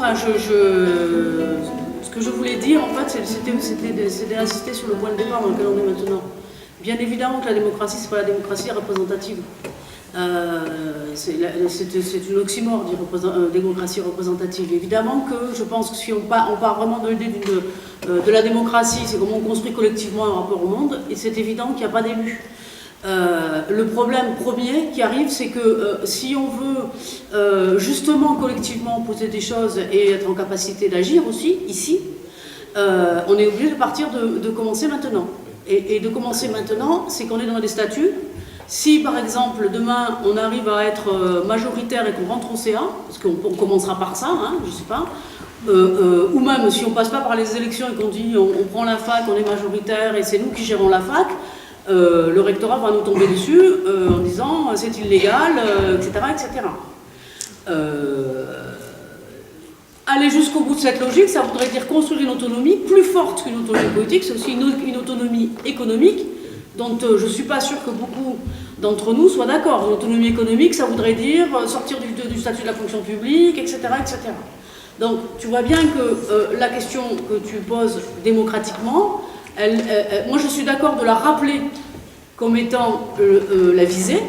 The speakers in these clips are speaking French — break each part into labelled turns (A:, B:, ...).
A: enfin, ce que je voulais dire, en fait, c'était d'insister sur le point de départ dans lequel on est maintenant. Bien évidemment que la démocratie, c'est pas la démocratie représentative. C'est une oxymore, dire démocratie représentative. Évidemment que je pense que si on part vraiment de l'idée de la démocratie, c'est comment on construit collectivement un rapport au monde, et c'est évident qu'il n'y a pas d'élus. Le problème premier qui arrive, c'est que si on veut justement collectivement poser des choses et être en capacité d'agir aussi, ici, on est obligé de partir de commencer maintenant. Et de commencer maintenant, c'est qu'on est dans des statuts. Si par exemple demain on arrive à être majoritaire et qu'on rentre au CA, parce qu'on commencera par ça, hein, je sais pas, ou même si on passe pas par les élections et qu'on dit on prend la fac, on est majoritaire et c'est nous qui gérons la fac, le rectorat va nous tomber dessus en disant c'est illégal, etc. etc. Aller jusqu'au bout de cette logique, ça voudrait dire construire une autonomie plus forte qu'une autonomie politique, c'est aussi une autonomie économique, dont je ne suis pas sûr que beaucoup d'entre nous soient d'accord. L'autonomie économique, ça voudrait dire sortir du statut de la fonction publique, etc. etc. Donc tu vois bien que la question que tu poses démocratiquement, moi je suis d'accord de la rappeler comme étant la visée,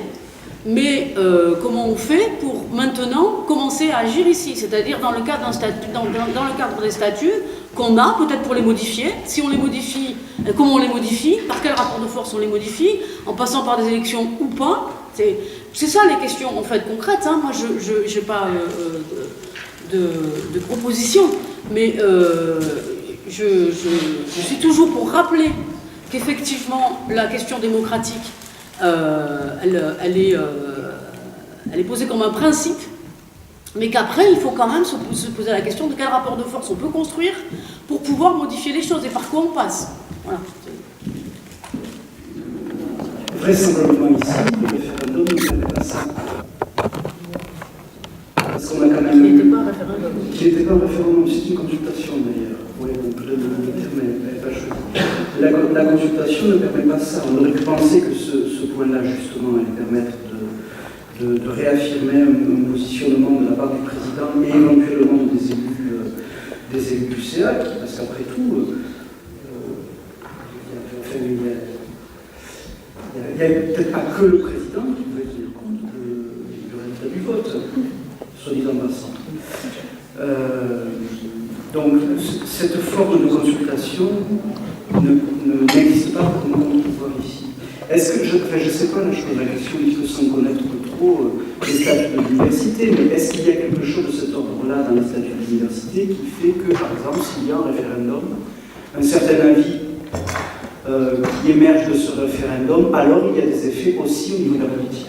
A: mais comment on fait pour maintenant commencer à agir ici, c'est-à-dire dans le cadre dans le cadre des statuts qu'on a, peut-être pour les modifier, si on les modifie, comment on les modifie, par quel rapport de force on les modifie, en passant par des élections ou pas, c'est ça les questions en fait concrètes, hein. Moi je n'ai pas de proposition, mais je suis toujours pour rappeler qu'effectivement la question démocratique elle est posée comme un principe, mais qu'après il faut quand même se poser la question de quel rapport de force on peut construire pour pouvoir modifier les choses et par quoi on passe. Voilà.
B: Vraisemblablement ici, le référendum n'est pas ça. Parce qu'on a quand même. Qui n'était pas un référendum, c'est une consultation d'ailleurs. Oui, donc le terme n'est pas choisi. La consultation ne permet pas ça. On aurait pu penser que ce point-là, justement, allait permettre de réaffirmer un positionnement de la part du président et éventuellement des élus du CA, parce qu'après tout, il n'y avait peut-être pas que le président qui pouvait tenir compte du résultat du vote, soit dit en passant. Donc, cette forme de consultation n'existe pas comme on peut voir ici. Est-ce que, je ne sais pas, là je pose la question un petit peu sans connaître trop les statuts de l'université, mais est-ce qu'il y a quelque chose de cet ordre-là dans les statuts de l'université qui fait que, par exemple, s'il y a un référendum, un certain avis qui émerge de ce référendum, alors il y a des effets aussi au niveau de la politique?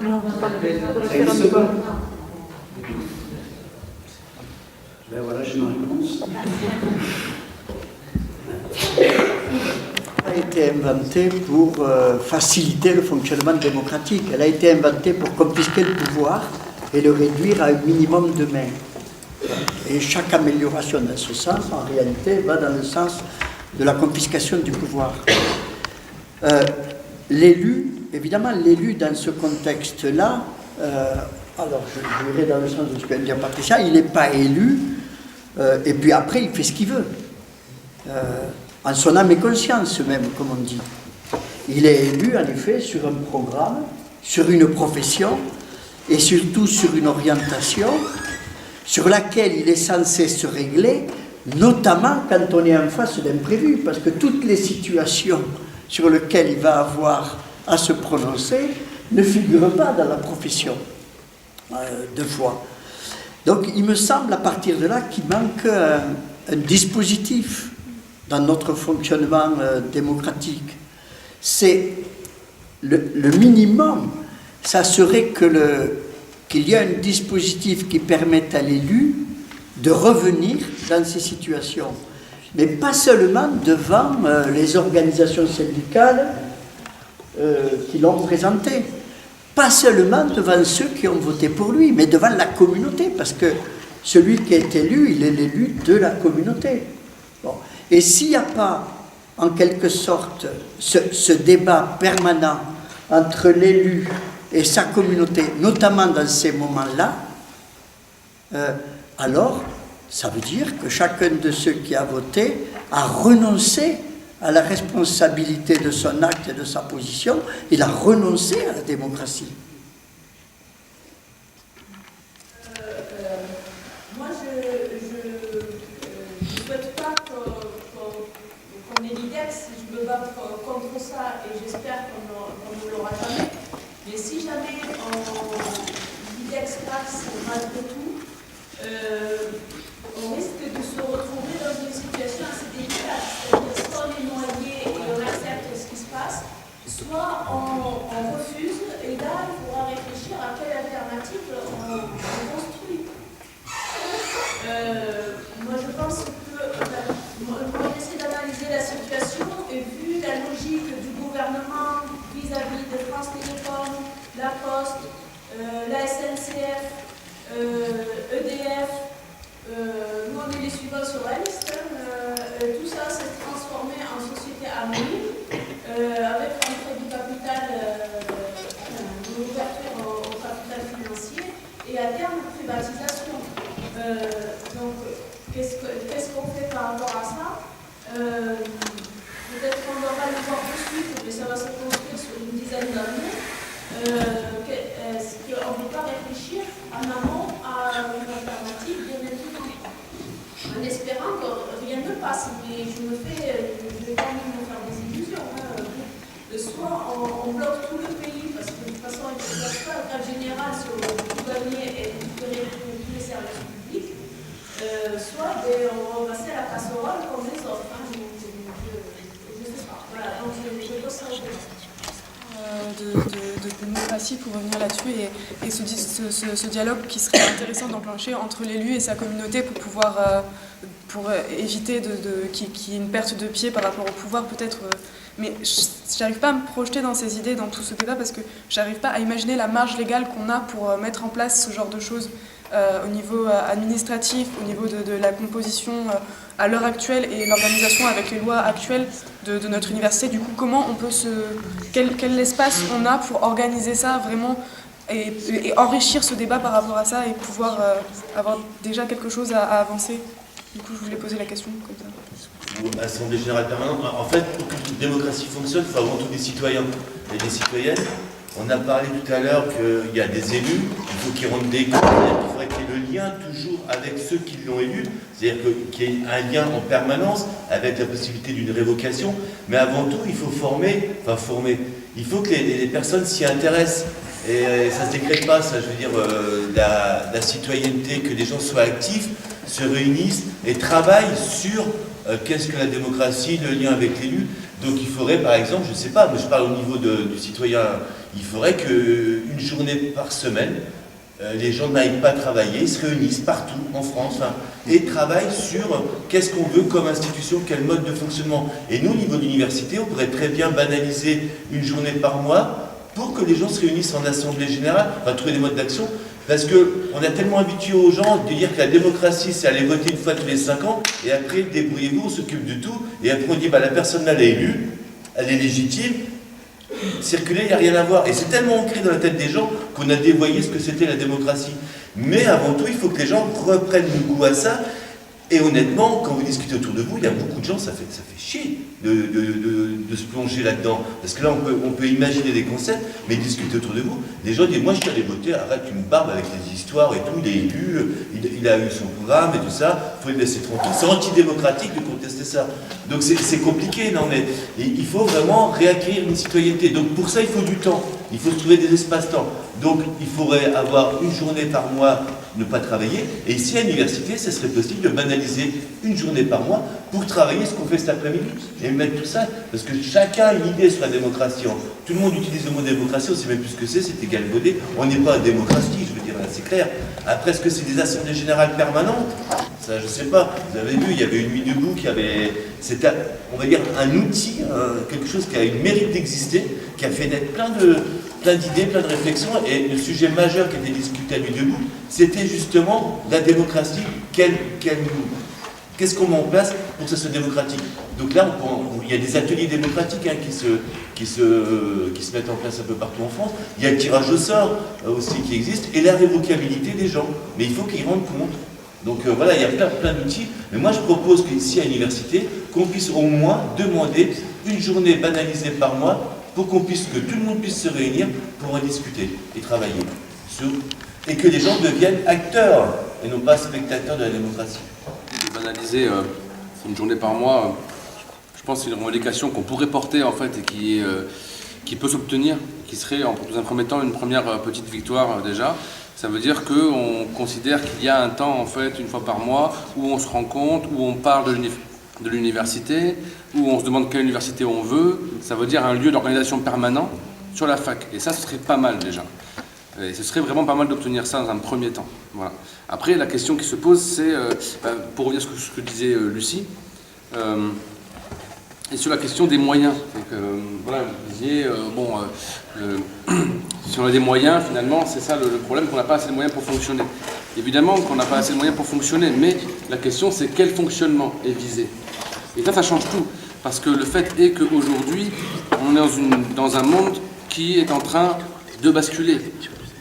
B: Non, ça n'existe pas. Ben voilà, j'ai ma réponse.
C: Elle a été inventée pour faciliter le fonctionnement démocratique. Elle a été inventée pour confisquer le pouvoir et le réduire à un minimum de mains. Et chaque amélioration dans ce sens, en réalité, va dans le sens de la confiscation du pouvoir. L'élu, évidemment, l'élu dans ce contexte-là, alors je dirais dans le sens de ce que vient de dire Patricia, il n'est pas élu, et puis après il fait ce qu'il veut. En son âme et conscience même, comme on dit. Il est élu, en effet, sur un programme, sur une profession, et surtout sur une orientation sur laquelle il est censé se régler, notamment quand on est en face d'imprévus, parce que toutes les situations sur lesquelles il va avoir à se prononcer ne figurent pas dans la profession de foi. Donc il me semble à partir de là qu'il manque un dispositif dans notre fonctionnement démocratique. C'est le minimum, ça serait qu'il y a un dispositif qui permette à l'élu de revenir dans ces situations, mais pas seulement devant les organisations syndicales qui l'ont présenté, pas seulement devant ceux qui ont voté pour lui, mais devant la communauté, parce que celui qui est élu, il est l'élu de la communauté. Bon. Et s'il n'y a pas, en quelque sorte, ce débat permanent entre l'élu et sa communauté, notamment dans ces moments-là, alors ça veut dire que chacun de ceux qui a voté a renoncé à la responsabilité de son acte et de sa position, il a renoncé à la démocratie.
D: Moi, je ne souhaite pas qu'on ait l'IDEX, je me bats contre ça et j'espère qu'on ne l'aura jamais. Mais si jamais l'IDEX passe malgré tout, on risque de se retrouver dans une situation assez délicate. C'est-à-dire, soit on est noyé et on accepte ce qui se passe, soit on refuse, et là, il faudra réfléchir à quelle alternative on construit. Moi, je pense que moi, j'essaie d'analyser la situation et vu la logique du gouvernement vis-à-vis de France Télécom, La Poste, la SNCF, EDF, nous on est les subventionnistes, tout ça s'est transformé en société anonyme avec l'entrée du capital, l'ouverture au capital financier et à terme privatisation. Donc qu'est-ce qu'on fait par rapport à ça? Peut-être qu'on ne va pas le voir tout de suite, mais ça va se construire sur une dizaine d'années. Est-ce qu'on ne peut pas réfléchir en amont à une alternative bien maintenant, en espérant que rien ne passe, mais je vais quand même me faire des illusions. Soit on bloque tout le pays, parce que de toute façon, il ne se passe pas le cas général sur le gouvernement et récupérer tous les services publics, soit on va passer à la casserole comme les autres. Je ne sais pas. Voilà, donc je pose ça au débat.
E: De démocratie pour revenir là-dessus et ce dialogue qui serait intéressant d'enclencher entre l'élu et sa communauté pour pouvoir pour éviter qu'il y ait une perte de pied par rapport au pouvoir peut-être mais j'arrive pas à me projeter dans ces idées dans tout ce débat parce que j'arrive pas à imaginer la marge légale qu'on a pour mettre en place ce genre de choses au niveau administratif, au niveau de la composition à l'heure actuelle et l'organisation avec les lois actuelles de notre université. Du coup, comment on peut quel espace on a pour organiser ça vraiment et enrichir ce débat par rapport à ça et pouvoir avoir déjà quelque chose à avancer. Du coup, je voulais poser la question comme ça.
F: Assemblée générale permanente. En fait, pour qu'une démocratie fonctionne, il faut avant tout des citoyens et des citoyennes. On a parlé tout à l'heure qu'il y a des élus, il faut qu'ils rendent des comptes, il faudrait qu'il y ait le lien toujours avec ceux qui l'ont élu, c'est-à-dire qu'il y ait un lien en permanence avec la possibilité d'une révocation, mais avant tout, il faut former, il faut que les personnes s'y intéressent. Et ça ne se décrète pas, ça, je veux dire, la citoyenneté, que les gens soient actifs, se réunissent et travaillent sur qu'est-ce que la démocratie, le lien avec l'élu. Donc il faudrait, par exemple, je ne sais pas, mais je parle au niveau du citoyen, il faudrait qu'une journée par semaine, les gens n'aillent pas travailler, se réunissent partout en France et travaillent sur qu'est-ce qu'on veut comme institution, quel mode de fonctionnement. Et nous, au niveau de l'université, on pourrait très bien banaliser une journée par mois pour que les gens se réunissent en assemblée générale, trouver des modes d'action. Parce qu'on a tellement habitué aux gens de dire que la démocratie, c'est aller voter une fois tous les 5 ans, et après, débrouillez-vous, on s'occupe de tout, et après on dit, la personne là, elle est élue, elle est légitime, circuler, il n'y a rien à voir. Et c'est tellement ancré dans la tête des gens qu'on a dévoyé ce que c'était la démocratie. Mais avant tout, il faut que les gens reprennent le goût à ça. Et honnêtement, quand vous discutez autour de vous, il y a beaucoup de gens, ça fait chier de se plonger là-dedans. Parce que là, on peut imaginer des concepts, mais discuter autour de vous, les gens disent, moi je suis allé voter, arrête une barbe avec les histoires et tout, il est élu, il a eu son programme et tout ça, il faut le laisser tranquille. C'est antidémocratique de contester ça. Donc c'est compliqué, non mais il faut vraiment réacquérir une citoyenneté. Donc pour ça, il faut du temps, il faut se trouver des espaces-temps. Donc il faudrait avoir une journée par mois ne pas travailler. Et ici, à l'université, ce serait possible de banaliser une journée par mois pour travailler ce qu'on fait cet après-midi et mettre tout ça. Parce que chacun a une idée sur la démocratie. Tout le monde utilise le mot démocratie, on ne sait même plus ce que c'est galvaudé. On n'est pas en démocratie, je veux dire, là, c'est clair. Après, est-ce que c'est des assemblées générales permanentes? Ça, je ne sais pas. Vous avez vu, il y avait une nuit debout qui avait... C'était, on va dire, un outil, quelque chose qui a eu le mérite d'exister, qui a fait naître plein d'idées, plein de réflexions, et le sujet majeur qui était discuté à Nuit debout, c'était justement la démocratie, qu'est-ce qu'on met en place pour que ça soit démocratique. Donc là, il y a des ateliers démocratiques qui se mettent en place un peu partout en France. Il y a le tirage au sort aussi qui existe, et la révocabilité des gens. Mais il faut qu'ils rendent compte. Donc voilà, il y a plein d'outils. Mais moi, je propose qu'ici, à l'université, qu'on puisse au moins demander une journée banalisée par mois pour que tout le monde puisse se réunir pour en discuter et travailler. Et que les gens deviennent acteurs et non pas spectateurs de la démocratie.
G: Banaliser une journée par mois, je pense que c'est une revendication qu'on pourrait porter en fait et qui peut s'obtenir, qui serait en dans un premier temps une première petite victoire déjà. Ça veut dire qu'on considère qu'il y a un temps en fait, une fois par mois, où on se rend compte, où on parle de l'université, où on se demande quelle université on veut. Ça veut dire un lieu d'organisation permanent sur la fac. Et ça, ce serait pas mal déjà. Et ce serait vraiment pas mal d'obtenir ça dans un premier temps. Voilà. Après, la question qui se pose, c'est, pour revenir sur ce que disait Lucie, et sur la question des moyens. Voilà, vous disiez, si on a des moyens, finalement, c'est ça le problème, qu'on n'a pas assez de moyens pour fonctionner. Évidemment qu'on n'a pas assez de moyens pour fonctionner, mais la question, c'est quel fonctionnement est visé. Et ça change tout. Parce que le fait est qu'aujourd'hui, on est dans un monde qui est en train de basculer,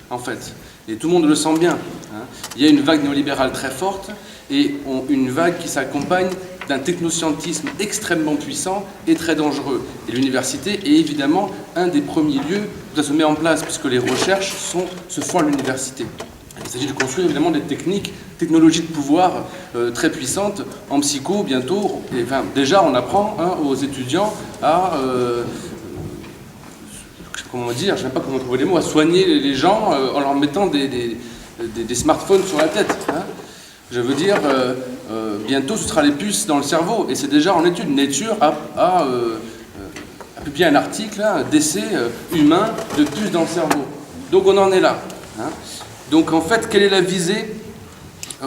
G: en fait. Et tout le monde le sent bien. Hein. Il y a une vague néolibérale très forte et une vague qui s'accompagne d'un technoscientisme extrêmement puissant et très dangereux. Et l'université est évidemment un des premiers lieux où ça se met en place, puisque les recherches se font à l'université. Il s'agit de construire évidemment des technologies de pouvoir très puissantes. En psycho, bientôt, déjà on apprend aux étudiants à... comment dire, je ne sais pas comment trouver les mots, à soigner les gens en leur mettant des smartphones sur la tête. Hein. Je veux dire, bientôt ce sera les puces dans le cerveau, et c'est déjà en étude. Nature a publié un article, un décès humain de puces dans le cerveau. Donc on en est là. Hein. Donc en fait, quelle est la visée?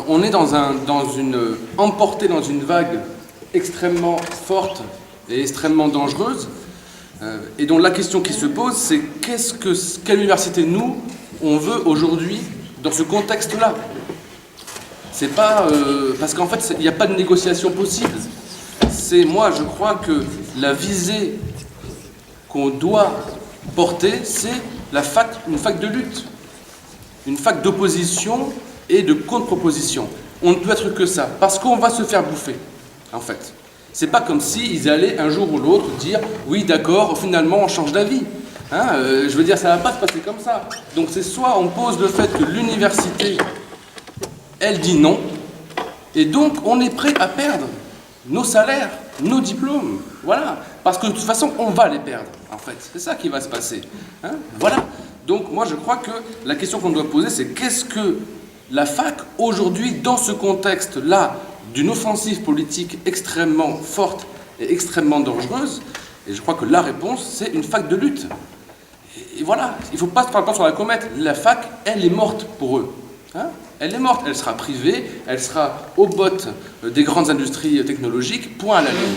G: On est emporté dans une vague extrêmement forte et extrêmement dangereuse. Et donc la question qui se pose, c'est quelle université nous, on veut aujourd'hui dans ce contexte-là? C'est pas... parce qu'en fait, il n'y a pas de négociation possible. Moi, je crois que la visée qu'on doit porter, c'est une fac de lutte. Une fac d'opposition et de contre-proposition. On ne peut être que ça, parce qu'on va se faire bouffer, en fait. C'est pas comme s'ils allaient un jour ou l'autre dire « Oui, d'accord, finalement, on change d'avis. Hein, » je veux dire, ça va pas se passer comme ça. Donc c'est soit on pose le fait que l'université, elle dit non, et donc on est prêt à perdre nos salaires, nos diplômes. Voilà. Parce que de toute façon, on va les perdre, en fait. C'est ça qui va se passer. Hein, voilà. Donc moi, je crois que la question qu'on doit poser, c'est qu'est-ce que la fac, aujourd'hui, dans ce contexte-là, d'une offensive politique extrêmement forte et extrêmement dangereuse, et je crois que la réponse, c'est une fac de lutte. Et voilà, il ne faut pas se faire le temps sur la comète. La fac, elle est morte pour eux. Hein, elle est morte, elle sera privée, elle sera aux bottes des grandes industries technologiques, point à la ligne.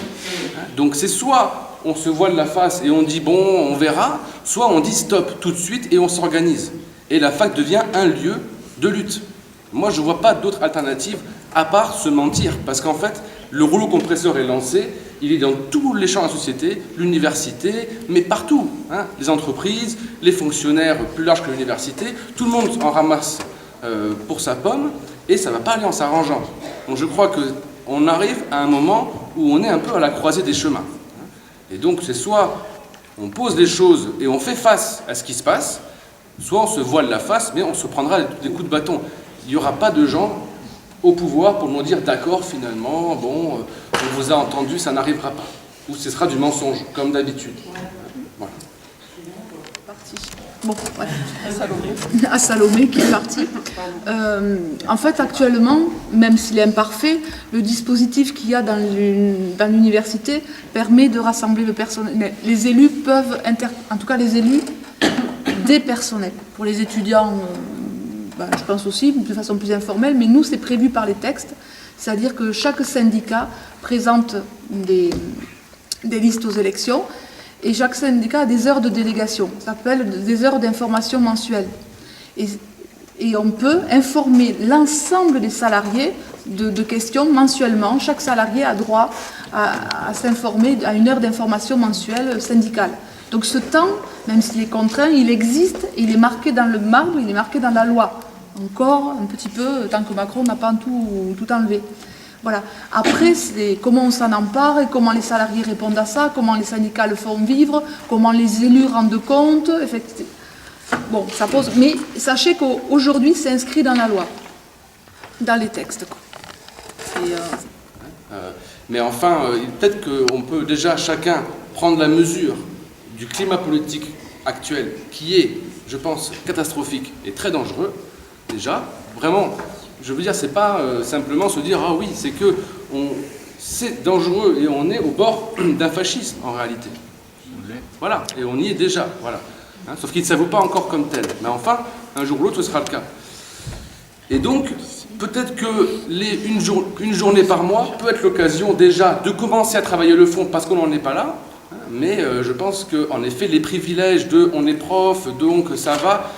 G: Hein, donc c'est soit on se voile la face et on dit bon, on verra, soit on dit stop tout de suite et on s'organise. Et la fac devient un lieu de lutte. Moi, je ne vois pas d'autre alternative à part se mentir, parce qu'en fait, le rouleau compresseur est lancé, il est dans tous les champs de la société, l'université, mais partout. Hein, les entreprises, les fonctionnaires plus larges que l'université, tout le monde en ramasse pour sa pomme, et ça ne va pas aller en s'arrangeant. Donc je crois qu'on arrive à un moment où on est un peu à la croisée des chemins. Et donc c'est soit on pose les choses et on fait face à ce qui se passe, soit on se voile la face, mais on se prendra des coups de bâton. Il n'y aura pas de gens au pouvoir pour nous dire d'accord, finalement, bon, on vous a entendu, ça n'arrivera pas. Ou ce sera du mensonge, comme d'habitude. Voilà.
H: Bon, ouais. À Salomé qui est parti. En fait, actuellement, même s'il est imparfait, le dispositif qu'il y a dans l'université permet de rassembler le personnel. Les élus peuvent, en tout cas les élus des personnels. Pour les étudiants, je pense aussi, de façon plus informelle, mais nous, c'est prévu par les textes. C'est-à-dire que chaque syndicat présente des listes aux élections. Et chaque syndicat a des heures de délégation, ça s'appelle des heures d'information mensuelles. Et on peut informer l'ensemble des salariés de questions mensuellement. Chaque salarié a droit à s'informer, à une heure d'information mensuelle syndicale. Donc ce temps, même s'il est contraint, il existe, il est marqué dans le marbre, il est marqué dans la loi. Encore un petit peu, tant que Macron n'a pas tout enlevé. Voilà. Après, c'est comment on s'en empare et comment les salariés répondent à ça, comment les syndicats le font vivre, comment les élus rendent compte. Effectivement. Bon, ça pose. Mais sachez qu'aujourd'hui, c'est inscrit dans la loi, dans les textes.
G: Mais enfin, peut-être qu'on peut déjà chacun prendre la mesure du climat politique actuel, qui est, je pense, catastrophique et très dangereux, déjà. Vraiment, je veux dire, c'est pas simplement se dire « Ah oui, c'est dangereux et on est au bord d'un fascisme, en réalité. » Voilà, et on y est déjà, voilà. Hein, sauf qu'il ne s'avoue pas encore comme tel. Mais enfin, un jour ou l'autre, ce sera le cas. Et donc, peut-être que une journée par mois peut être l'occasion déjà de commencer à travailler le fond parce qu'on n'en est pas là. Hein, mais je pense qu'en effet, les privilèges de « on est prof, donc ça va »,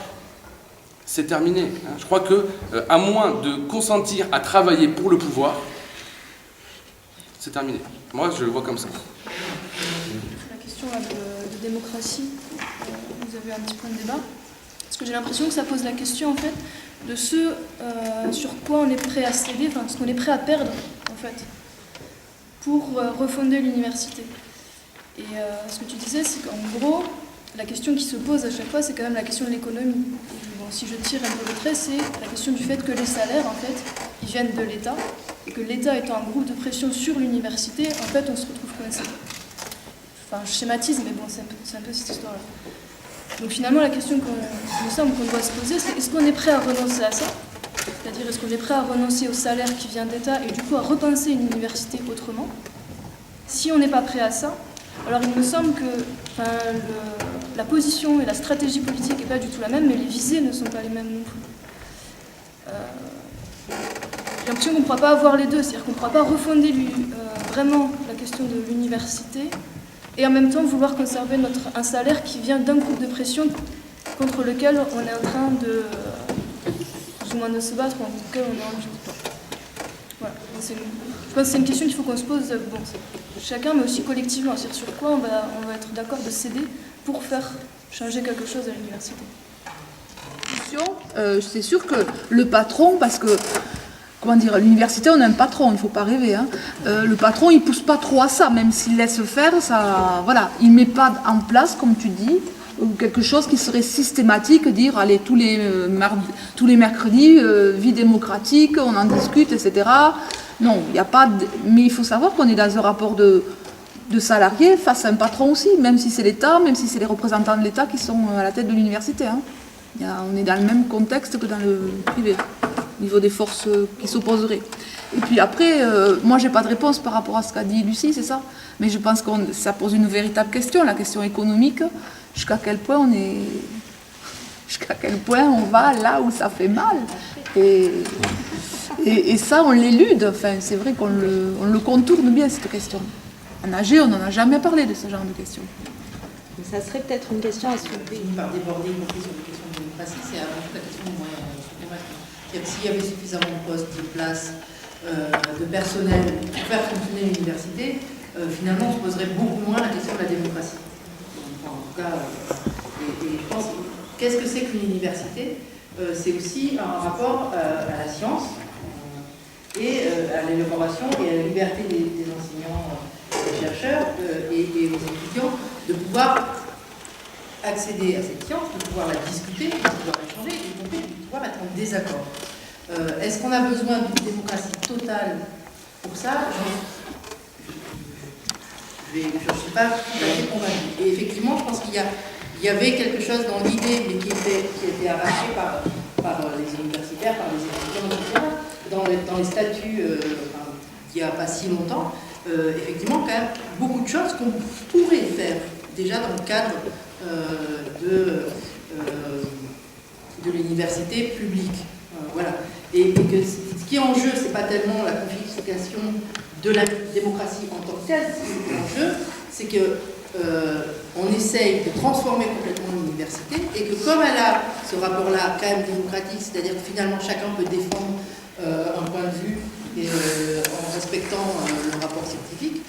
G: c'est terminé. Hein. Je crois que, à moins de consentir à travailler pour le pouvoir, c'est terminé. Moi, je le vois comme ça.
I: La question là, de démocratie, vous avez un petit point de débat. Parce que j'ai l'impression que ça pose la question, en fait, de ce sur quoi on est prêt à céder, enfin, ce qu'on est prêt à perdre, en fait, pour refonder l'université. Et ce que tu disais, c'est qu'en gros, la question qui se pose à chaque fois, c'est quand même la question de l'économie. Bon, si je tire un peu le trait, c'est la question du fait que les salaires, en fait, ils viennent de l'État, et que l'État étant un groupe de pression sur l'université, en fait, on se retrouve coincé. Enfin, je schématise, mais bon, c'est un peu cette histoire-là. Donc finalement, la question qu'on doit se poser, c'est est-ce qu'on est prêt à renoncer à ça? C'est-à-dire, est-ce qu'on est prêt à renoncer au salaire qui vient d'État et du coup à repenser une université autrement? Si on n'est pas prêt à ça, alors il me semble que la position et la stratégie politique n'est pas du tout la même, mais les visées ne sont pas les mêmes non plus. J'ai l'impression qu'on ne pourra pas avoir les deux, c'est-à-dire qu'on ne pourra pas refonder vraiment la question de l'université et en même temps vouloir conserver un salaire qui vient d'un groupe de pression contre lequel on est en train de plus ou moins de se battre, ou en tout cas on est envie de. Voilà. Je pense que c'est une question qu'il faut qu'on se pose, bon, chacun, mais aussi collectivement, c'est-à-dire sur quoi on va être d'accord de céder pour faire changer quelque chose à l'université.
H: C'est sûr que le patron, parce que, comment dire, à l'université, on a un patron, il ne faut pas rêver. Hein. Le patron, il ne pousse pas trop à ça, même s'il laisse faire, ça, voilà, il ne met pas en place, comme tu dis, quelque chose qui serait systématique, dire, allez, tous les mercredis, vie démocratique, on en discute, etc. Non, il n'y a pas de... Mais il faut savoir qu'on est dans un rapport de salariés face à un patron aussi, même si c'est l'État, même si c'est les représentants de l'État qui sont à la tête de l'université. Hein. On est dans le même contexte que dans le privé, au niveau des forces qui s'opposeraient. Et puis après, moi j'ai pas de réponse par rapport à ce qu'a dit Lucie, c'est ça. Mais je pense que ça pose une véritable question, la question économique, jusqu'à quel point on va là où ça fait mal. Et ça, on l'élude. Enfin, c'est vrai qu'on le contourne bien, cette question. En AG, on n'en a jamais parlé de ce genre de questions.
J: Ça serait peut-être une question à soulever.
K: Par déborder, y compris sur les questions de démocratie, c'est avant tout la question des moyens supplémentaires. S'il y avait suffisamment de postes, de places, de personnel pour faire fonctionner l'université, finalement, on se poserait beaucoup moins la question de la démocratie. Enfin, en tout cas, et je pense, qu'est-ce que c'est qu'une université? C'est aussi un rapport à la science et à l'élaboration et à la liberté des enseignants, des chercheurs et aux étudiants de pouvoir accéder à cette science, de pouvoir la discuter, de pouvoir échanger et de pouvoir être en désaccord. Est-ce qu'on a besoin d'une démocratie totale pour ça? Je ne suis pas tout à fait convaincue. Et effectivement, je pense qu'il y avait quelque chose dans l'idée, mais qui était arraché par les universitaires, par les étudiants, etc., dans les statuts il n'y a pas si longtemps, effectivement, quand même, beaucoup de choses qu'on pourrait faire déjà dans le cadre de l'université publique. Voilà. Et que ce qui est en jeu, ce n'est pas tellement la confiscation de la démocratie en tant que telle, ce qui est en jeu, c'est qu'on essaye de transformer complètement l'université et que comme elle a ce rapport-là quand même démocratique, c'est-à-dire que finalement chacun peut défendre un point de vue et en respectant le rapport scientifique,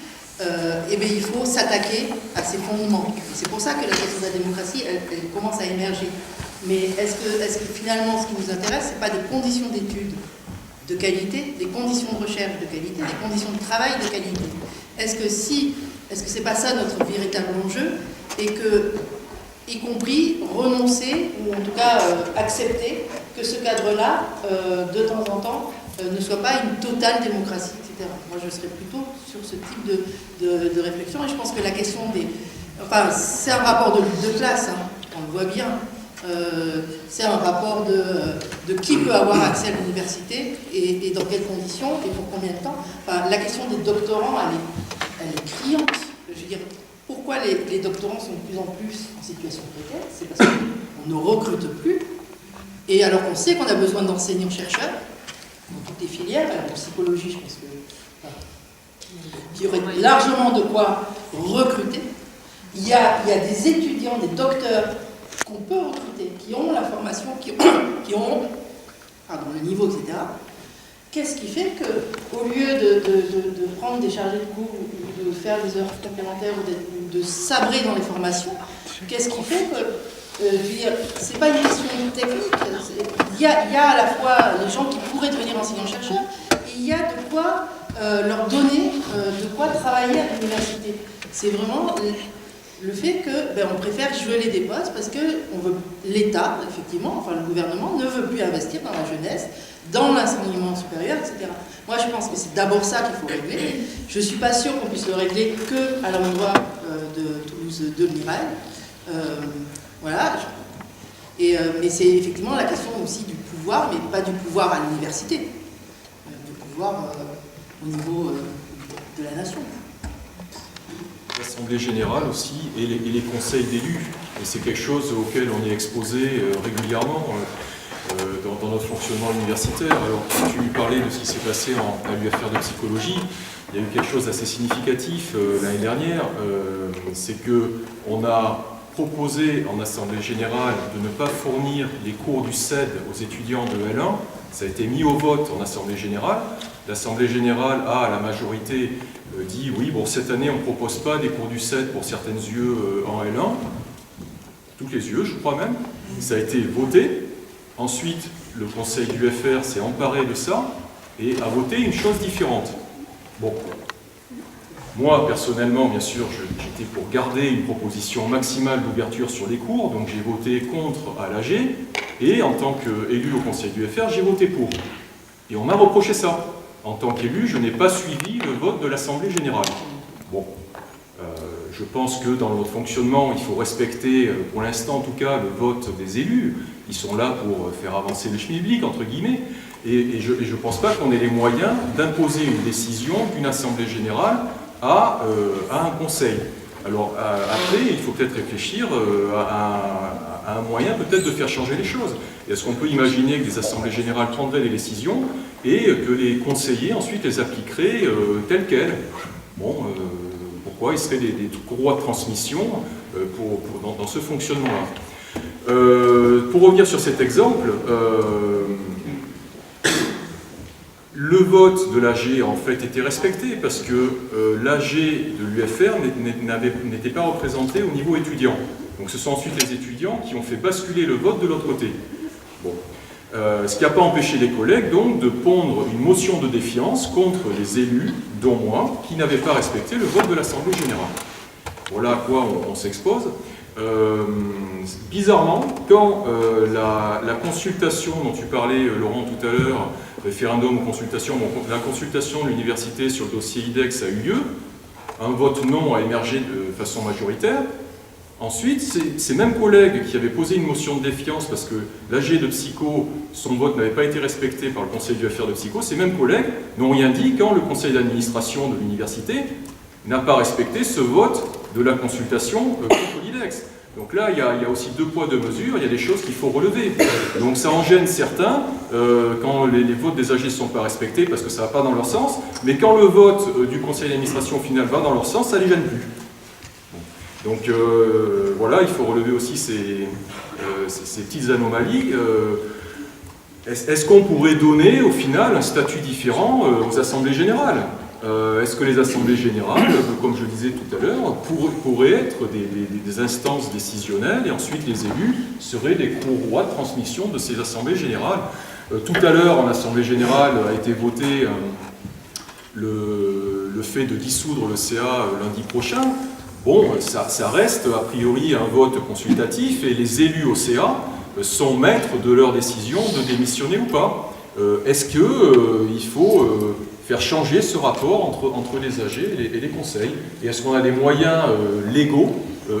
K: eh bien, il faut s'attaquer à ces fondements. C'est pour ça que la question de la démocratie, elle commence à émerger. Mais est-ce que finalement, ce qui nous intéresse, ce n'est pas des conditions d'études de qualité, des conditions de recherche de qualité, des conditions de travail de qualité? Est-ce que c'est pas ça notre véritable enjeu, et que, y compris, renoncer, ou en tout cas accepter que ce cadre-là, de temps en temps, ne soit pas une totale démocratie, etc. Moi, je serais plutôt sur ce type de réflexion, et je pense que la question des... Enfin, c'est un rapport de classe, hein, on le voit bien. C'est un rapport de qui peut avoir accès à l'université et dans quelles conditions et pour combien de temps. Enfin, la question des doctorants, elle est criante. Je veux dire, pourquoi les doctorants sont de plus en plus en situation précaire? C'est parce qu'on ne recrute plus. Et alors qu'on sait qu'on a besoin d'enseignants-chercheurs dans toutes les filières, en psychologie, je pense qu'il y aurait largement de quoi recruter. Il y a des étudiants, des docteurs qu'on peut recruter, qui ont la formation, qui ont le niveau, etc. Qu'est-ce qui fait qu'au lieu de prendre des chargés de cours ou de faire des heures complémentaires ou de sabrer dans les formations, qu'est-ce qui fait que, je veux dire, c'est pas une question technique, il y a à la fois les gens qui pourraient devenir enseignants-chercheurs, et il y a de quoi leur donner, de quoi travailler à l'université. C'est vraiment... le fait que on préfère geler des postes parce que l'État, effectivement, enfin le gouvernement, ne veut plus investir dans la jeunesse, dans l'enseignement supérieur, etc. Moi, je pense que c'est d'abord ça qu'il faut régler. Je ne suis pas sûre qu'on puisse le régler qu'à l'endroit de Toulouse de l'IRAE. Voilà. Mais c'est effectivement la question aussi du pouvoir, mais pas du pouvoir à l'université, du pouvoir au niveau de la nation.
L: L'Assemblée générale aussi et les conseils d'élus. Et c'est quelque chose auquel on est exposé régulièrement dans notre fonctionnement universitaire. Alors, tu parlais de ce qui s'est passé à l'UFR de psychologie. Il y a eu quelque chose d'assez significatif l'année dernière. C'est qu'on a proposé en Assemblée générale de ne pas fournir les cours du CED aux étudiants de L1. Ça a été mis au vote en Assemblée générale. L'Assemblée générale a, à la majorité, dit oui, bon, cette année on ne propose pas des cours du CED pour certaines UE en L1, toutes les UE je crois même, ça a été voté. Ensuite le conseil du FR s'est emparé de ça et a voté une chose différente. Bon, moi personnellement bien sûr j'étais pour garder une proposition maximale d'ouverture sur les cours, donc j'ai voté contre à l'AG, et en tant qu'élu au conseil du FR j'ai voté pour. Et on m'a reproché ça. En tant qu'élu, je n'ai pas suivi le vote de l'Assemblée générale. Bon, je pense que dans notre fonctionnement, il faut respecter, pour l'instant en tout cas, le vote des élus. Ils sont là pour faire avancer le schmilblick, entre guillemets. Et je ne pense pas qu'on ait les moyens d'imposer une décision d'une Assemblée générale à un conseil. Alors après, il faut peut-être réfléchir à un moyen peut-être de faire changer les choses. Est-ce qu'on peut imaginer que des assemblées générales prendraient des décisions et que les conseillers ensuite les appliqueraient telles quelles? Bon, pourquoi il serait des courroies de transmission dans ce fonctionnement-là? Pour revenir sur cet exemple, le vote de l'AG en fait était respecté parce que l'AG de l'UFR n'était pas représenté au niveau étudiant. Donc ce sont ensuite les étudiants qui ont fait basculer le vote de l'autre côté. Bon. Ce qui n'a pas empêché les collègues donc de pondre une motion de défiance contre les élus, dont moi, qui n'avaient pas respecté le vote de l'Assemblée générale. Voilà à quoi on s'expose. Bizarrement, quand la consultation dont tu parlais, Laurent, tout à l'heure, référendum ou consultation, la consultation de l'université sur le dossier IDEX a eu lieu, un vote non a émergé de façon majoritaire. Ensuite, ces mêmes collègues qui avaient posé une motion de défiance parce que l'AG de Psycho, son vote n'avait pas été respecté par le conseil du FR de Psycho, ces mêmes collègues n'ont rien dit quand le conseil d'administration de l'université n'a pas respecté ce vote de la consultation contre l'IDEX. Donc là, il y a aussi deux poids, deux mesures, il y a des choses qu'il faut relever. Donc ça en gêne certains quand les votes des AG ne sont pas respectés parce que ça ne va pas dans leur sens, mais quand le vote du conseil d'administration final va dans leur sens, ça ne les gêne plus. Donc voilà, il faut relever aussi ces petites anomalies. Est-ce qu'on pourrait donner au final un statut différent aux assemblées générales? Est-ce que les assemblées générales, comme je disais tout à l'heure, pourraient être des instances décisionnelles et ensuite les élus seraient des courroies de transmission de ces assemblées générales? Tout à l'heure, en assemblée générale, a été voté le fait de dissoudre le CA lundi prochain. Bon, ça reste a priori un vote consultatif et les élus au CA sont maîtres de leur décision de démissionner ou pas. Est-ce qu'il faut faire changer ce rapport entre les AG et les conseils? Et est-ce qu'on a des moyens légaux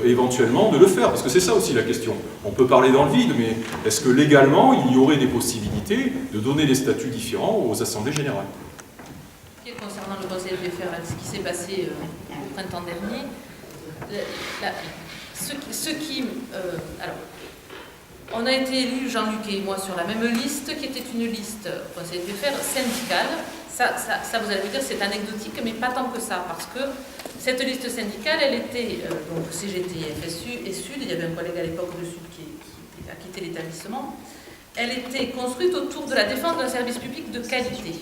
L: éventuellement de le faire? Parce que c'est ça aussi la question. On peut parler dans le vide, mais est-ce que légalement il y aurait des possibilités de donner des statuts différents aux assemblées générales?
K: Concernant le conseil FFR, ce qui s'est passé au printemps dernier, alors, on a été élus, Jean-Luc et moi, sur la même liste, qui était une liste conseil FFR syndicale. Ça, vous allez me dire, c'est anecdotique, mais pas tant que ça, parce que cette liste syndicale, elle était, donc CGT, FSU et Sud, il y avait un collègue à l'époque de Sud qui a quitté l'établissement, elle était construite autour de la défense d'un service public de qualité.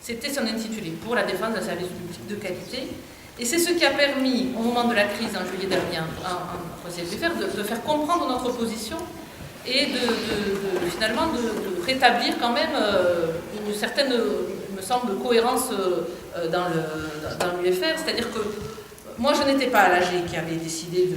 K: C'était son intitulé, pour la défense d'un service public de qualité. Et c'est ce qui a permis, au moment de la crise en juillet dernier, en conseil FFR, de faire comprendre notre position et finalement de rétablir quand même une certaine, il me semble, cohérence dans l'UFR. C'est-à-dire que moi, je n'étais pas à l'AG qui avait décidé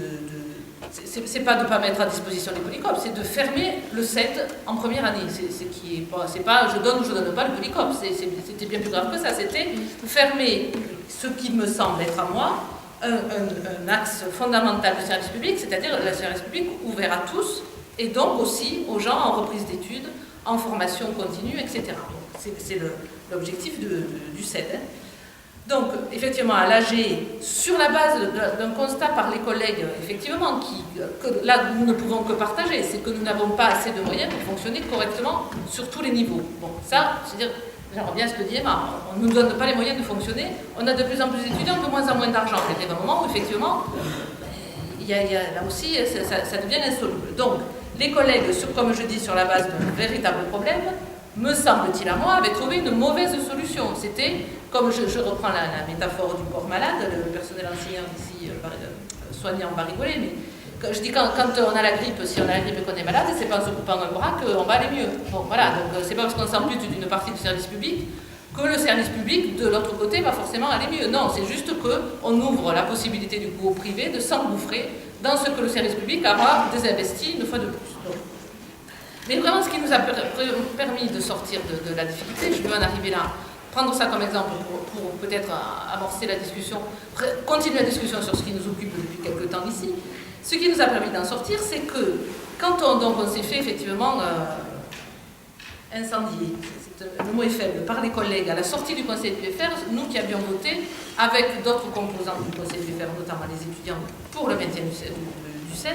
K: c'est pas de ne pas mettre à disposition les polycopes, c'est de fermer le CED en première année. C'est pas je donne ou je donne pas le polycope, c'était bien plus grave que ça. C'était fermer ce qui me semble être à moi un axe fondamental du service public, c'est-à-dire le service public ouvert à tous, et donc aussi aux gens en reprise d'études, en formation continue, etc. C'est l'objectif du CED. Donc, effectivement, à l'AG, sur la base d'un constat par les collègues, effectivement, que là, nous ne pouvons que partager, c'est que nous n'avons pas assez de moyens pour fonctionner correctement sur tous les niveaux. Bon, ça, c'est-à-dire, j'aimerais bien ce que dit Emma, on ne nous donne pas les moyens de fonctionner, on a de plus en plus d'étudiants, de moins en moins d'argent. Il y a un moment où, effectivement, là aussi, ça devient insoluble. Donc, les collègues, comme je dis, sur la base d'un véritable problème, me semble-t-il à moi, avaient trouvé une mauvaise solution. C'était, comme je reprends la métaphore du corps malade, le personnel enseignant ici, soignant, va rigoler, mais je dis quand on a la grippe, si on a la grippe et qu'on est malade, c'est pas en se coupant un bras qu'on va aller mieux. Bon, voilà, donc c'est pas parce qu'on s'ampute d'une partie du service public que le service public, de l'autre côté, va forcément aller mieux. Non, c'est juste qu'on ouvre la possibilité du coup au privé de s'engouffrer dans ce que le service public aura désinvesti une fois de plus. Donc, mais vraiment, ce qui nous a permis de sortir de la difficulté, je veux en arriver là, prendre ça comme exemple pour peut-être amorcer la discussion, continuer la discussion sur ce qui nous occupe depuis quelques temps ici. Ce qui nous a permis d'en sortir, c'est que quand on s'est fait effectivement incendier, le mot est faible, par les collègues à la sortie du conseil du FR, nous qui avions voté avec d'autres composants du conseil du FR, notamment les étudiants, pour le maintien du CED,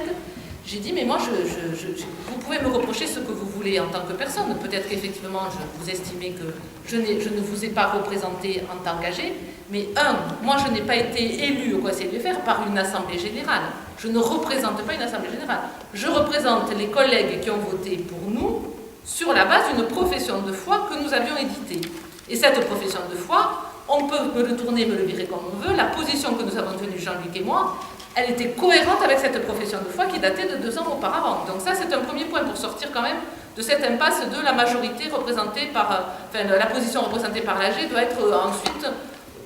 K: j'ai dit, mais moi, vous pouvez me reprocher ce que vous voulez en tant que personne. Peut-être qu'effectivement, vous estimez que je ne vous ai pas représenté en tant qu'AG, mais moi, je n'ai pas été élu au Conseil du FR par une assemblée générale. Je ne représente pas une assemblée générale. Je représente les collègues qui ont voté pour nous sur la base d'une profession de foi que nous avions éditée. Et cette profession de foi, on peut me le tourner, me le virer comme on veut. La position que nous avons tenue, Jean-Luc et moi, elle était cohérente avec cette profession de foi qui datait de 2 ans auparavant. Donc ça, c'est un premier point pour sortir quand même de cette impasse de la majorité représentée par... la position représentée par l'AG doit être ensuite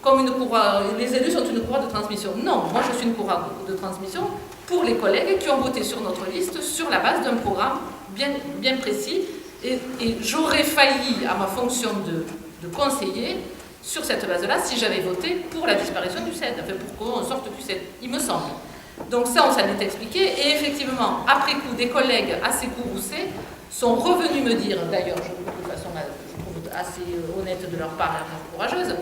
K: comme une courroie... Les élus sont une courroie de transmission. Non, moi je suis une courroie de transmission pour les collègues qui ont voté sur notre liste sur la base d'un programme bien précis. Et j'aurais failli à ma fonction de conseiller sur cette base-là si j'avais voté pour la disparition du CED, enfin pour qu'on sorte du CED, il me semble. Donc ça, on s'en est expliqué, et effectivement, après coup, des collègues assez courroucés sont revenus me dire, d'ailleurs, de façon, je trouve assez honnête de leur part et courageuse,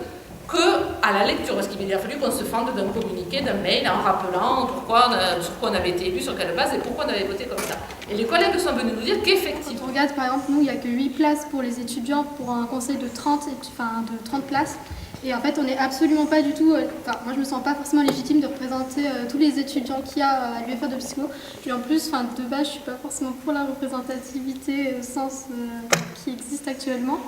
K: qu'à la lecture, parce qu'il a fallu qu'on se fende d'un communiqué, d'un mail, en rappelant sur quoi on avait été élu, sur quelle base, et pourquoi on avait voté comme ça. Et les collègues sont venus nous dire qu'effectivement...
M: Quand on regarde, par exemple, nous, il n'y a que 8 places pour les étudiants pour un conseil de 30 places. Et en fait, on n'est absolument pas du tout... moi, je me sens pas forcément légitime de représenter tous les étudiants qu'il y a à l'UFR de psycho. Et en plus, de base, je suis pas forcément pour la représentativité au sens qui existe actuellement.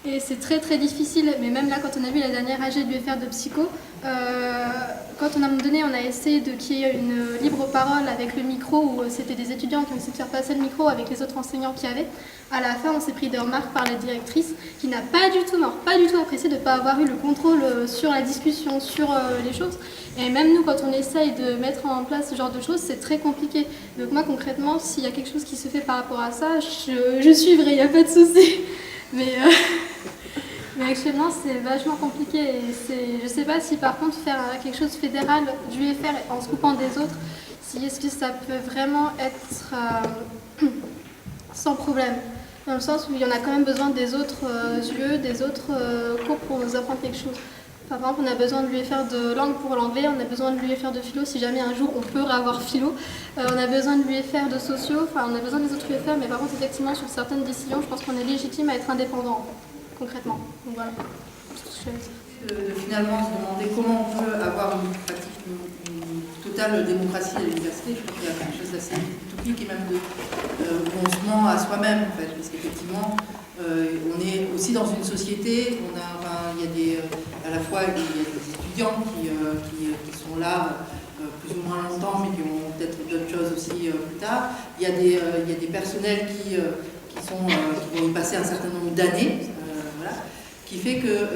M: Et c'est très très difficile, mais même là quand on a vu la dernière AG de l'UFR de psycho, quand à un moment donné on a essayé qu'il y ait une libre parole avec le micro, où c'était des étudiants qui ont essayé de faire passer le micro avec les autres enseignants qu'il y avait, à la fin on s'est pris des remarques par la directrice qui n'a pas du tout apprécié de ne pas avoir eu le contrôle sur la discussion, sur les choses. Et même nous, quand on essaye de mettre en place ce genre de choses, c'est très compliqué. Donc moi concrètement, s'il y a quelque chose qui se fait par rapport à ça, je suivrai, il n'y a pas de souci. Mais actuellement, c'est vachement compliqué. Et je ne sais pas si par contre faire quelque chose fédéral du UFR en se coupant des autres, est-ce que ça peut vraiment être sans problème. Dans le sens où il y en a quand même besoin des autres yeux, des autres cours pour nous apprendre quelque chose. Par exemple, on a besoin de l'UFR de langue pour l'anglais, on a besoin de l'UFR de philo si jamais un jour on peut avoir philo. On a besoin de l'UFR de sociaux, on a besoin des autres UFR, mais par contre, effectivement, sur certaines décisions, je pense qu'on est légitime à être indépendant, en fait, concrètement. Donc voilà.
K: Finalement, se demander comment on peut avoir une totale démocratie à l'université, je crois qu'il y a quelque chose d'assez utopique et même où on se ment à soi-même, en fait, parce qu'effectivement, on est aussi dans une société, il y a à la fois il y a des étudiants qui sont là plus ou moins longtemps, mais qui ont peut-être d'autres choses aussi plus tard. Il y a des personnels qui vont y passer un certain nombre d'années, voilà, qui fait que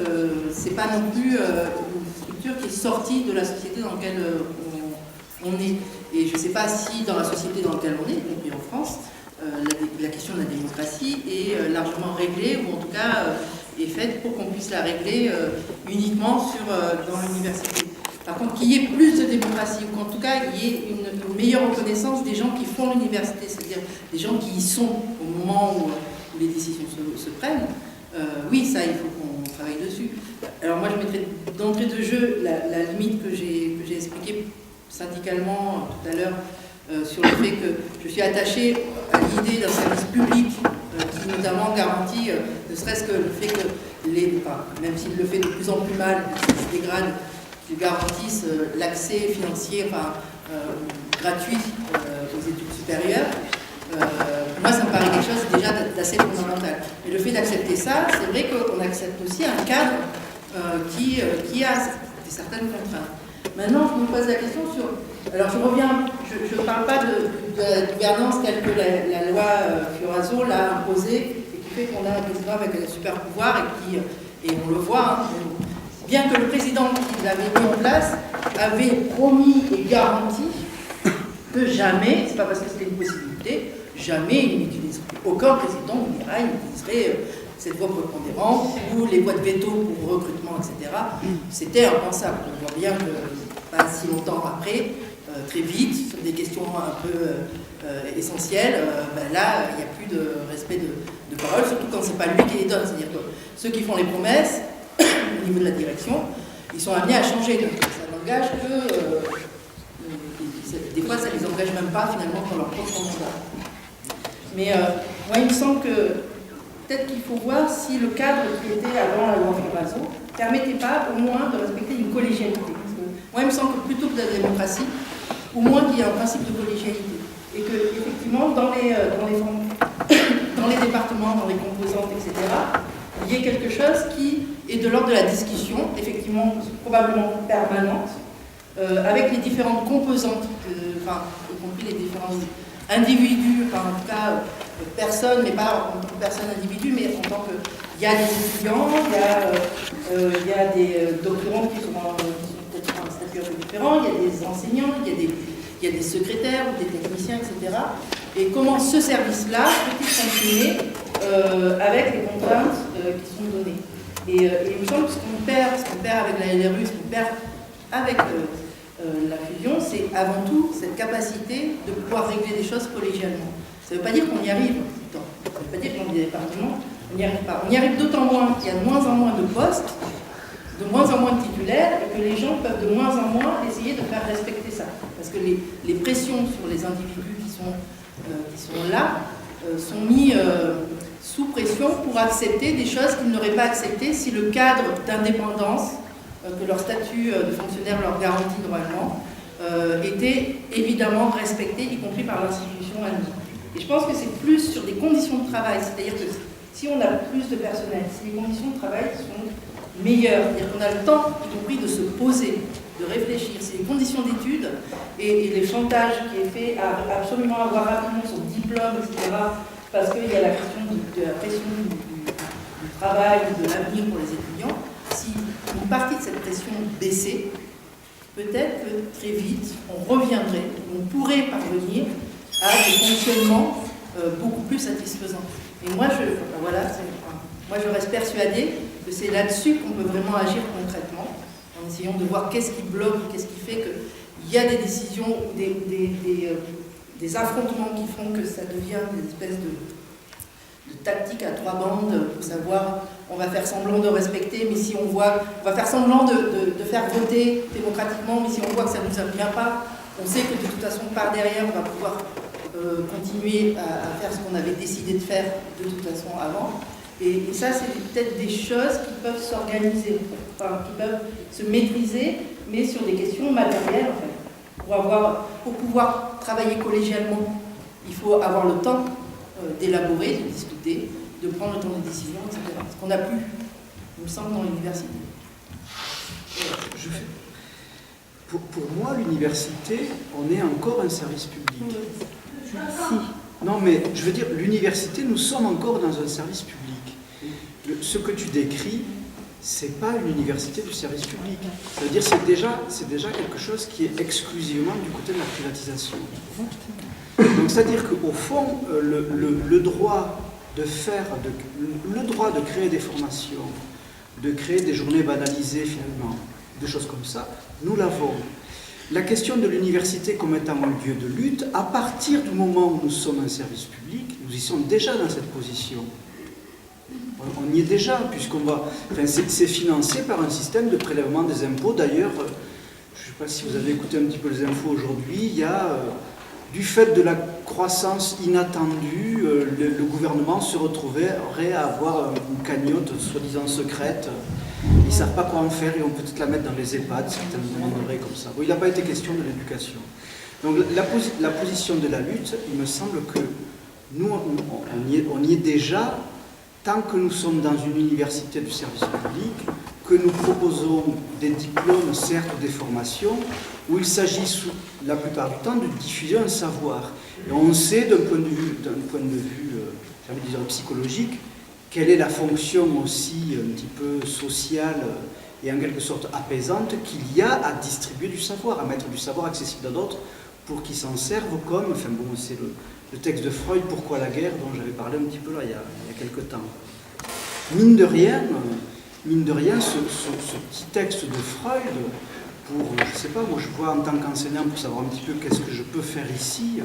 K: c'est pas non plus une structure qui est sortie de la société dans laquelle on est. Et je ne sais pas si dans la société dans laquelle on est, y compris en France, la question de la démocratie est largement réglée, ou en tout cas est faite pour qu'on puisse la régler uniquement dans l'université. Par contre, qu'il y ait plus de démocratie, ou qu'en tout cas il y ait une meilleure reconnaissance des gens qui font l'université, c'est-à-dire des gens qui y sont au moment où les décisions se prennent, oui, ça, il faut qu'on travaille dessus. Alors moi, je mettrais d'entrée de jeu la limite que j'ai expliquée syndicalement tout à l'heure, sur le fait que je suis attachée à l'idée d'un service public qui notamment garantit, ne serait-ce que le fait que même s'il le fait de plus en plus mal, qu'il se dégrade, qu'il garantisse l'accès financier gratuit aux études supérieures. Moi, ça me paraît quelque chose déjà d'assez fondamental. Et le fait d'accepter ça, c'est vrai qu'on accepte aussi un cadre qui a certaines contraintes. Maintenant, je me pose la question sur... Alors, je reviens, je ne parle pas de la gouvernance telle que la loi Fioraso l'a imposée, et qui fait qu'on a un président avec un super pouvoir, et on le voit, bien que le président qui l'avait mis en place avait promis et garanti que jamais, c'est pas parce que c'était une possibilité, jamais il n'utiliserait, aucun président n'utiliserait cette voie prépondérante ou les voies de veto pour recrutement, etc. C'était impensable. On voit bien que pas si longtemps après, très vite, sur des questions un peu essentielles, là, il n'y a plus de respect de parole, surtout quand c'est pas lui qui les donne. C'est-à-dire que ceux qui font les promesses, au niveau de la direction, ils sont amenés à changer. Donc ça n'engage que... des fois, ça ne les engage même pas, finalement, dans leur propre mandat. Mais moi, il me semble que peut-être qu'il faut voir si le cadre qui était avant la loi Fioraso ne permettait pas au moins de respecter une collégialité. Parce que moi, il me semble que plutôt que de la démocratie, au moins qu'il y a un principe de collégialité. Et que, effectivement, dans les départements, dans les composantes, etc., il y ait quelque chose qui est de l'ordre de la discussion, effectivement, probablement permanente, avec les différentes composantes, y compris les différents individus, en tout cas personnes, mais pas en tant que personne individu, mais en tant que... Il y a des étudiants, il y a des doctorants qui sont peut-être à un statut un peu différent, il y a des enseignants, il y a des secrétaires ou des techniciens, etc. Et comment ce service-là peut-il fonctionner avec les contraintes qui sont données. Et il me semble que ce qu'on perd avec la LRU, ce qu'on perd avec la fusion, c'est avant tout cette capacité de pouvoir régler des choses collégialement. Ça ne veut pas dire qu'on y arrive tout le temps. Ça ne veut pas dire que dans les départements, on n'y arrive pas. On y arrive d'autant moins qu'il y a de moins en moins de postes, de moins en moins de titulaires, et que les gens peuvent de moins en moins essayer de faire respecter ça. Parce que les pressions sur les individus qui sont là sont sous pression pour accepter des choses qu'ils n'auraient pas acceptées si le cadre d'indépendance que leur statut de fonctionnaire leur garantit normalement était évidemment respecté, y compris par l'institution elle-même. Et je pense que c'est plus sur des conditions de travail, c'est-à-dire que si on a plus de personnel, si les conditions de travail sont meilleures, c'est-à-dire qu'on a le temps, y compris de se poser, de réfléchir, si les conditions d'études et les chantages qui est fait à absolument avoir rapidement son diplôme, etc., parce qu'il y a la question de la pression du travail, de l'avenir pour les étudiants, si une partie de cette pression baissait, peut-être que très vite, on reviendrait, on pourrait parvenir à des fonctionnements beaucoup plus satisfaisants. Et moi, je reste persuadée que c'est là-dessus qu'on peut vraiment agir concrètement, en essayant de voir qu'est-ce qui bloque, qu'est-ce qui fait qu'il y a des décisions, des affrontements qui font que ça devient des espèces de tactiques à trois bandes pour savoir, on va faire semblant de respecter, mais si on voit, on va faire semblant de faire voter démocratiquement, mais si on voit que ça ne nous convient pas, on sait que de toute façon, par derrière, on va pouvoir continuer à faire ce qu'on avait décidé de faire de toute façon avant. Et ça, c'est peut-être des choses qui peuvent s'organiser, enfin, qui peuvent se maîtriser, mais sur des questions matérielles, en fait. Pour pouvoir travailler collégialement, il faut avoir le temps d'élaborer, de discuter, de prendre le temps de décision, etc. Ce qu'on n'a plus, il me semble, dans l'université.
B: Pour moi, l'université, on est encore un service public. Si. Non, mais je veux dire, l'université, nous sommes encore dans un service public. Ce que tu décris, c'est pas une université du service public. C'est-à-dire, c'est déjà quelque chose qui est exclusivement du côté de la privatisation. Donc, c'est-à-dire qu'au fond, le droit de créer des formations, de créer des journées banalisées finalement, des choses comme ça, nous l'avons. La question de l'université comme étant un lieu de lutte, à partir du moment où nous sommes un service public, nous y sommes déjà dans cette position. On y est déjà, puisqu'on va... Enfin, c'est financé par un système de prélèvement des impôts. D'ailleurs, je ne sais pas si vous avez écouté un petit peu les infos aujourd'hui, il y a, du fait de la croissance inattendue, le gouvernement se retrouverait à avoir une cagnotte soi-disant secrète. Ils ne savent pas quoi en faire, ils vont peut-être la mettre dans les EHPAD, certains demanderaient comme ça. Bon, il n'a pas été question de l'éducation. Donc la position de la lutte, il me semble que nous, on y est déjà, tant que nous sommes dans une université du service public, que nous proposons des diplômes, certes des formations, où il s'agit la plupart du temps de diffuser un savoir. Et on sait d'un point de vue j'ai envie de dire psychologique, quelle est la fonction aussi un petit peu sociale et en quelque sorte apaisante qu'il y a à distribuer du savoir, à mettre du savoir accessible à d'autres pour qu'ils s'en servent comme, enfin bon, c'est le texte de Freud, Pourquoi la guerre, dont j'avais parlé un petit peu là il y a quelques temps. Mine de rien, ce petit texte de Freud, pour, je sais pas, moi je vois en tant qu'enseignant pour savoir un petit peu qu'est-ce que je peux faire ici,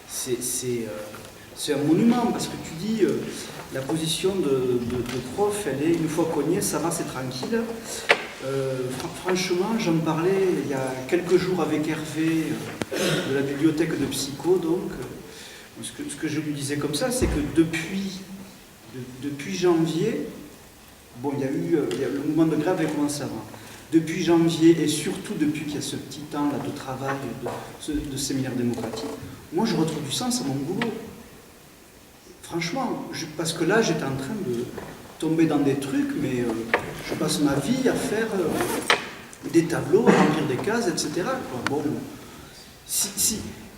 B: c'est un monument, parce que tu dis, la position de prof, elle est, une fois qu'on y est, ça va, c'est tranquille. Franchement, j'en parlais il y a quelques jours avec Hervé de la bibliothèque de Psycho, donc ce que je lui disais comme ça, c'est que depuis janvier, bon, il y a le mouvement de grève avait commencé avant. Depuis janvier, et surtout depuis qu'il y a ce petit temps là de travail, de séminaire démocratique, moi je retrouve du sens à mon boulot. Franchement, parce que là j'étais en train de tomber dans des trucs, mais je passe ma vie à faire des tableaux, à remplir des cases, etc. Quoi. Bon,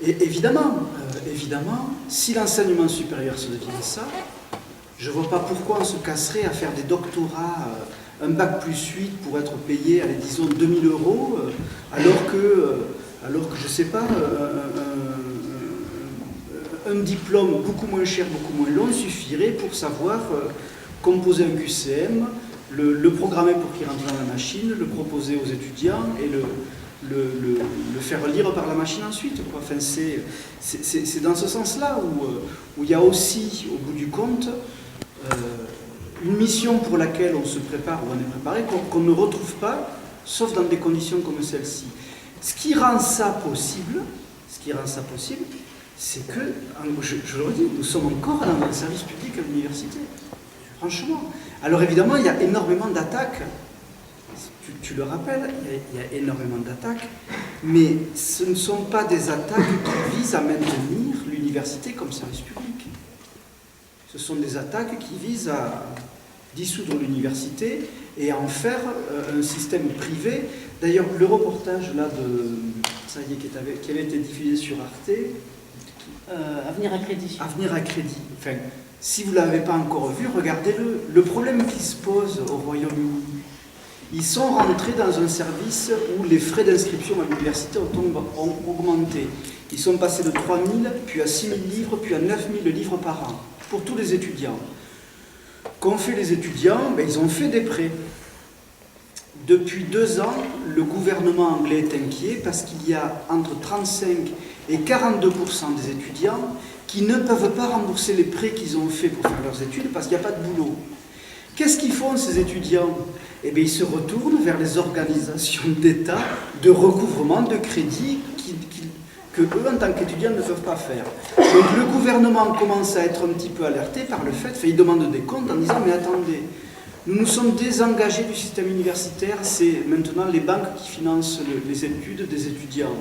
B: et évidemment, si l'enseignement supérieur se devient ça, je ne vois pas pourquoi on se casserait à faire des doctorats, un bac plus 8 pour être payé, allez, disons 2000 €, alors que je ne sais pas, un diplôme beaucoup moins cher, beaucoup moins long suffirait pour savoir composer un QCM, le programmer pour qu'il rentre dans la machine, le proposer aux étudiants et le faire lire par la machine ensuite. Quoi. Enfin, c'est dans ce sens-là où il y a aussi, au bout du compte, une mission pour laquelle on se prépare ou on est préparé, qu'on ne retrouve pas, sauf dans des conditions comme celle-ci. Ce qui rend ça possible, c'est que, je le redis, nous sommes encore dans un service public à l'université. Franchement. Alors évidemment, il y a énormément d'attaques. Tu le rappelles, il y a énormément d'attaques, mais ce ne sont pas des attaques qui visent à maintenir l'université comme service public. Ce sont des attaques qui visent à dissoudre l'université et à en faire un système privé. D'ailleurs, le reportage là ça y est, qui avait été diffusé sur Arte,
A: Avenir à crédit.
B: Avenir à crédit. Enfin, si vous ne l'avez pas encore vu, regardez-le. Le problème qui se pose au Royaume-Uni, ils sont rentrés dans un service où les frais d'inscription à l'université ont augmenté. Ils sont passés de 3 000, puis à 6 000 livres, puis à 9 000 livres par an, pour tous les étudiants. Qu'ont fait les étudiants? Ils ont fait des prêts. Depuis 2 ans, le gouvernement anglais est inquiet parce qu'il y a entre 35 et 42% des étudiants qui ne peuvent pas rembourser les prêts qu'ils ont faits pour faire leurs études parce qu'il n'y a pas de boulot. Qu'est-ce qu'ils font ces étudiants? Ils se retournent vers les organisations d'État de recouvrement de crédit que eux, en tant qu'étudiants, ne peuvent pas faire. Donc le gouvernement commence à être un petit peu alerté par le fait, il demande des comptes en disant « mais attendez, nous nous sommes désengagés du système universitaire, c'est maintenant les banques qui financent les études des étudiants.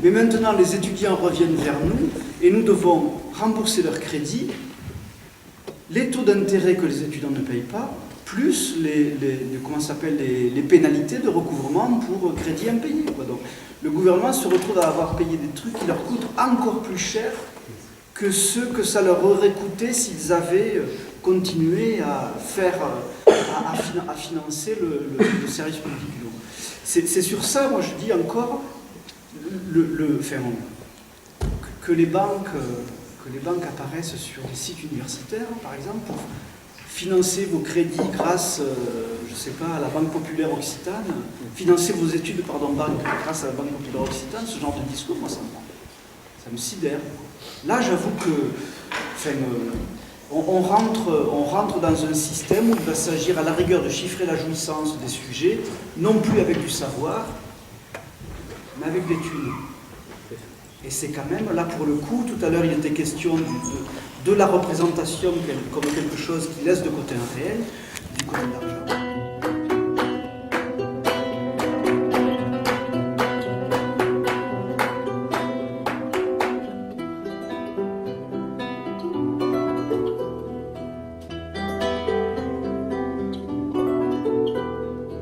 B: Mais maintenant, les étudiants reviennent vers nous et nous devons rembourser leurs crédits, les taux d'intérêt que les étudiants ne payent pas, plus les pénalités de recouvrement pour crédits impayés. Donc, le gouvernement se retrouve à avoir payé des trucs qui leur coûtent encore plus cher que ce que ça leur aurait coûté s'ils avaient continué à financer le service public. C'est sur ça, moi je dis encore, que les banques apparaissent sur les sites universitaires, par exemple, pour financer vos crédits grâce, je ne sais pas, à la Banque Populaire Occitane, financer vos études, grâce à la Banque Populaire Occitane, ce genre de discours, moi, ça me sidère. Là, j'avoue que, on rentre dans un système où il va s'agir à la rigueur de chiffrer la jouissance des sujets, non plus avec du savoir, mais avec des thunes. Et c'est quand même, là pour le coup, tout à l'heure il était question de la représentation comme quelque chose qui laisse de côté un réel, du côté de l'argent.